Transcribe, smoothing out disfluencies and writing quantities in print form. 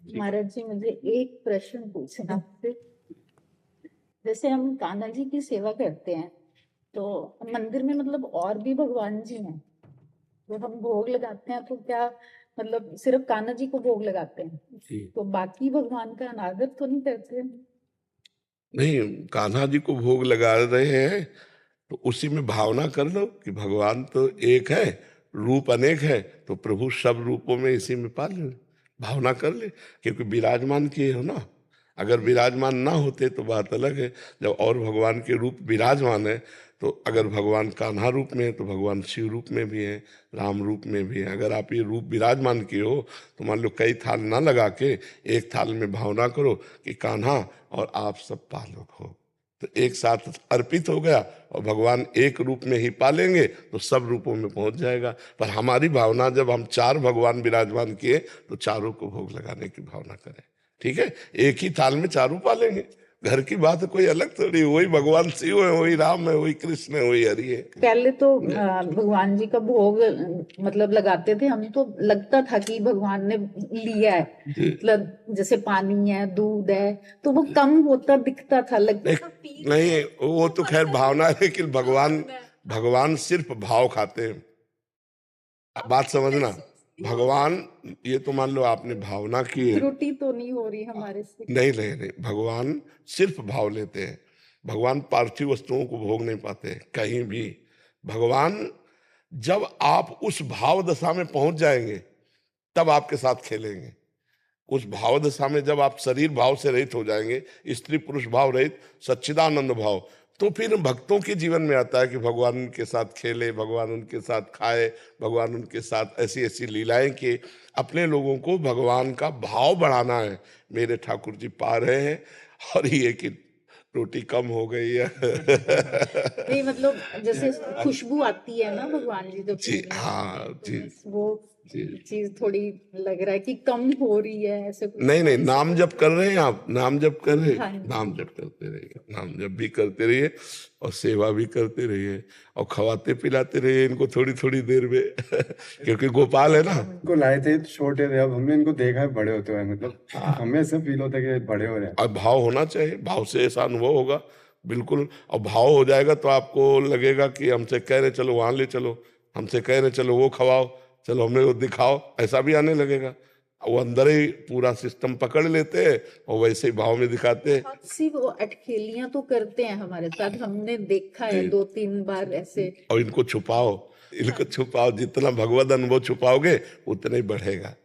महाराज जी, मुझे एक प्रश्न पूछना आपसे। जैसे हम कान्हा जी की सेवा करते हैं तो मंदिर में मतलब और भी भगवान जी हैं, तो हम भोग लगाते हैं तो क्या मतलब सिर्फ कान्हा जी को भोग लगाते हैं, तो बाकी भगवान का अनादर तो नहीं करते? नहीं, कान्हा जी को भोग लगा रहे हैं तो उसी में भावना कर लो कि भगवान तो एक है, रूप अनेक है, तो प्रभु सब रूपों में इसी में पा ले, भावना कर ले, क्योंकि विराजमान किए हो ना। अगर विराजमान ना होते तो बात अलग है। जब और भगवान के रूप विराजमान है, तो अगर भगवान कान्हा रूप में है तो भगवान शिव रूप में भी है, राम रूप में भी है। अगर आप ये रूप विराजमान किए हो तो मान लो कई थाल ना लगा के एक थाल में भावना करो कि कान्हा और आप सब पालक हो, तो एक साथ अर्पित हो गया और भगवान एक रूप में ही पालेंगे तो सब रूपों में पहुंच जाएगा। पर हमारी भावना, जब हम चार भगवान विराजमान किए तो चारों को भोग लगाने की भावना करें, ठीक है। एक ही थाल में चारों पालेंगे, घर की बात कोई अलग थोड़ी, वही भगवान शिव है, वही राम है, वही कृष्ण है, वही हरि है। पहले तो भगवान जी का भोग मतलब लगाते थे हम, तो लगता था कि भगवान ने लिया है, मतलब जैसे पानी है, दूध है, तो वो कम होता दिखता था, लगता था नहीं, वो तो खैर भावना है, लेकिन भगवान भगवान सिर्फ भाव खाते हैं। बात समझना, भगवान, ये तो मान लो आपने भावना की है, त्रुटि तो नहीं हो रही हमारे से? नहीं नहीं नहीं, भगवान सिर्फ भाव लेते हैं। भगवान पार्थिव वस्तुओं को भोग नहीं पाते कहीं भी। भगवान, जब आप उस भाव दशा में पहुंच जाएंगे तब आपके साथ खेलेंगे। उस भाव दशा में जब आप शरीर भाव से रहित हो जाएंगे, स्त्री पुरुष भाव रहित, सच्चिदानंद भाव, तो फिर भक्तों के जीवन में आता है कि भगवान उनके साथ खेले, भगवान उनके साथ खाए, भगवान उनके साथ ऐसी ऐसी लीलाएं किए। अपने लोगों को भगवान का भाव बढ़ाना है। मेरे ठाकुर जी पा रहे हैं, और ये कि रोटी कम हो गई है। नहीं मतलब जैसे खुशबू आती है ना भगवान जी जब जी हाँ, जी वो जी। चीज थोड़ी लग रहा है कि कम हो रही है, ऐसे कुछ। नहीं नहीं, नाम जप कर रहे हैं आप, नाम जप कर रहे हाँ हैं, जी। नाम जप करते रहिए, नाम जप भी करते रहिए और सेवा भी करते रहिए और खवाते पिलाते रहिए इनको थोड़ी थोड़ी देर में। क्योंकि गोपाल है ना। इनको लाए थे तो छोटे थे, अब हमने इनको देखा है बड़े होते हुए, मतलब हमें ऐसा फील होता है कि बड़े हो रहे हैं। और भाव होना चाहिए, भाव से ऐसा अनुभव होगा बिल्कुल। और भाव हो जाएगा तो आपको लगेगा कि हमसे कह रहे चलो वहां ले चलो, हमसे कह रहे चलो वो खवाओ, चलो हमें वो दिखाओ, ऐसा भी आने लगेगा। वो अंदर ही पूरा सिस्टम पकड़ लेते हैं और वैसे ही भाव में दिखाते हैं। सी वो अटखेलियां तो करते हैं हमारे साथ, हमने देखा है 2-3 बार ऐसे। और इनको छुपाओ, इनको छुपाओ, जितना भगवत अनुभव छुपाओगे उतना ही बढ़ेगा।